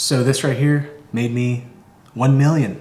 So this right here made me 1 million.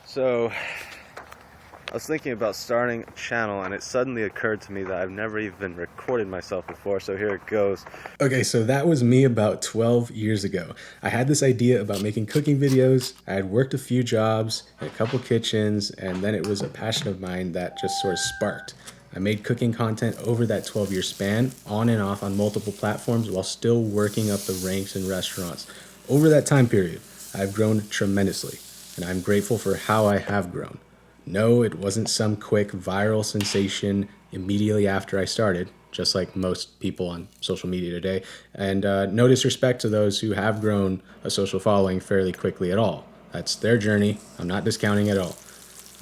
So I was thinking about starting a channel, and it suddenly occurred to me that I've never even recorded myself before, so here it goes. Okay, so that was me about 12 years ago. I had this idea about making cooking videos. I had worked a few jobs in a couple kitchens, and then it was a passion of mine that just sort of sparked. I made cooking content over that 12-year span, on and off on multiple platforms while still working up the ranks in restaurants. Over that time period, I've grown tremendously, and I'm grateful for how I have grown. No, it wasn't some quick viral sensation immediately after I started, just like most people on social media today. And no disrespect to those who have grown a social following fairly quickly at all. That's their journey. I'm not discounting at all.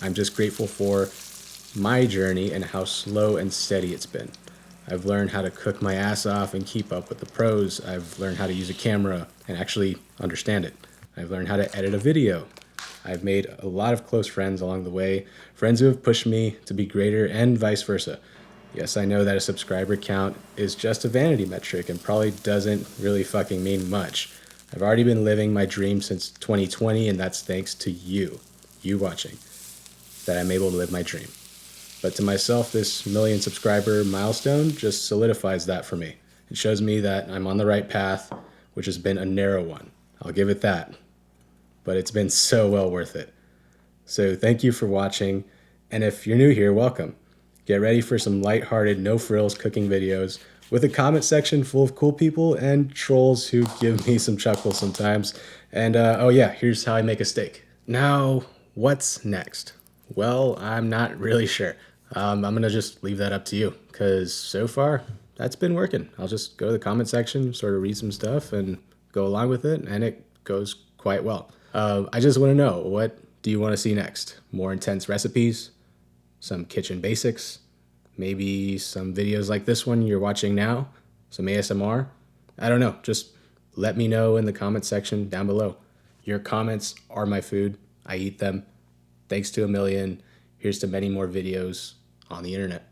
I'm just grateful for my journey and how slow and steady it's been. I've learned how to cook my ass off and keep up with the pros. I've learned how to use a camera and actually understand it. I've learned how to edit a video. I've made a lot of close friends along the way, friends who have pushed me to be greater and vice versa. Yes, I know that a subscriber count is just a vanity metric and probably doesn't really fucking mean much. I've already been living my dream since 2020, and that's thanks to you watching, that I'm able to live my dream. But to myself, this million subscriber milestone just solidifies that for me. It shows me that I'm on the right path, which has been a narrow one. I'll give it that. But it's been so well worth it. So thank you for watching. And if you're new here, welcome. Get ready for some lighthearted, no frills cooking videos with a comment section full of cool people and trolls who give me some chuckles sometimes. And oh yeah, here's how I make a steak. Now, what's next? Well, I'm not really sure. I'm gonna just leave that up to you, because so far that's been working. I'll just go to the comment section, sort of read some stuff and go along with it, and it goes quite well. I just want to know, what do you want to see next? More intense recipes? Some kitchen basics? Maybe some videos like this one you're watching now? Some ASMR? I don't know. Just let me know in the comment section down below. Your comments are my food. I eat them. Thanks to a million. Here's to many more videos on the internet.